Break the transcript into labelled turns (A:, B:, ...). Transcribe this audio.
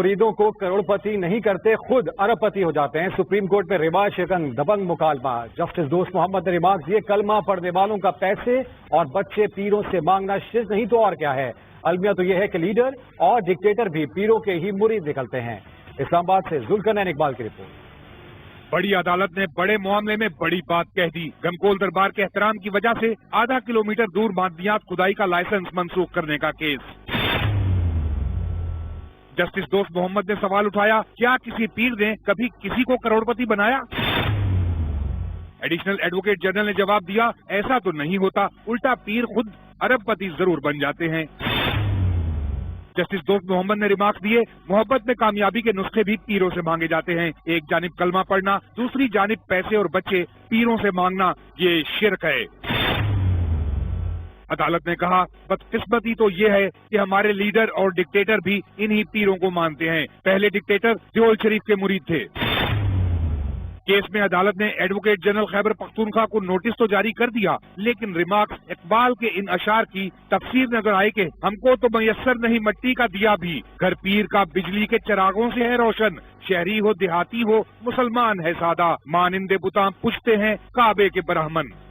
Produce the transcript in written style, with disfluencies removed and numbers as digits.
A: مریدوں کو کروڑپتی نہیں کرتے، خود اربپتی ہو جاتے ہیں۔ سپریم کورٹ میں رواج شکن دبنگ مکالمہ۔ جسٹس دوست محمد نے ریمارکس دیے، کلمہ پڑھنے والوں کا پیسے اور بچے پیروں سے مانگنا شرک نہیں تو اور کیا ہے۔ المیہ تو یہ ہے کہ لیڈر اور ڈکٹیٹر بھی پیروں کے ہی مرید نکلتے ہیں۔ اسلام آباد سے ذوالقرنین اقبال کی رپورٹ۔
B: بڑی عدالت نے بڑے معاملے میں بڑی بات کہہ دی۔ گنگول دربار کے احترام کی وجہ سے آدھا کلومیٹر دور معدنیات کھدائی کا لائسنس منسوخ کرنے کا کیس۔ جسٹس دوست محمد نے سوال اٹھایا، کیا کسی پیر نے کبھی کسی کو کروڑپتی بنایا؟ ایڈیشنل ایڈوکیٹ جنرل نے جواب دیا، ایسا تو نہیں ہوتا، الٹا پیر خود اربپتی ضرور بن جاتے ہیں۔ جسٹس دوست محمد نے ریمارکس دیے، محبت میں کامیابی کے نسخے بھی پیروں سے مانگے جاتے ہیں۔ ایک جانب کلمہ پڑھنا، دوسری جانب پیسے اور بچے پیروں سے مانگنا، یہ شرک ہے۔ عدالت نے کہا، بدقسمتی تو یہ ہے کہ ہمارے لیڈر اور ڈکٹیٹر بھی انہی پیروں کو مانتے ہیں۔ پہلے ڈکٹیٹر دیول شریف کے مرید تھے۔ کیس میں عدالت نے ایڈوکیٹ جنرل خیبر پختونخوا کو نوٹس تو جاری کر دیا، لیکن ریمارکس اقبال کے ان اشعار کی تفسیر نظر آئی کہ ہم کو تو میسر نہیں مٹی کا دیا بھی، گھر پیر کا بجلی کے چراغوں سے ہے روشن، شہری ہو دیہاتی ہو مسلمان ہے سادہ، مانندے بتاں پوچھتے ہیں کعبے کے برہمن۔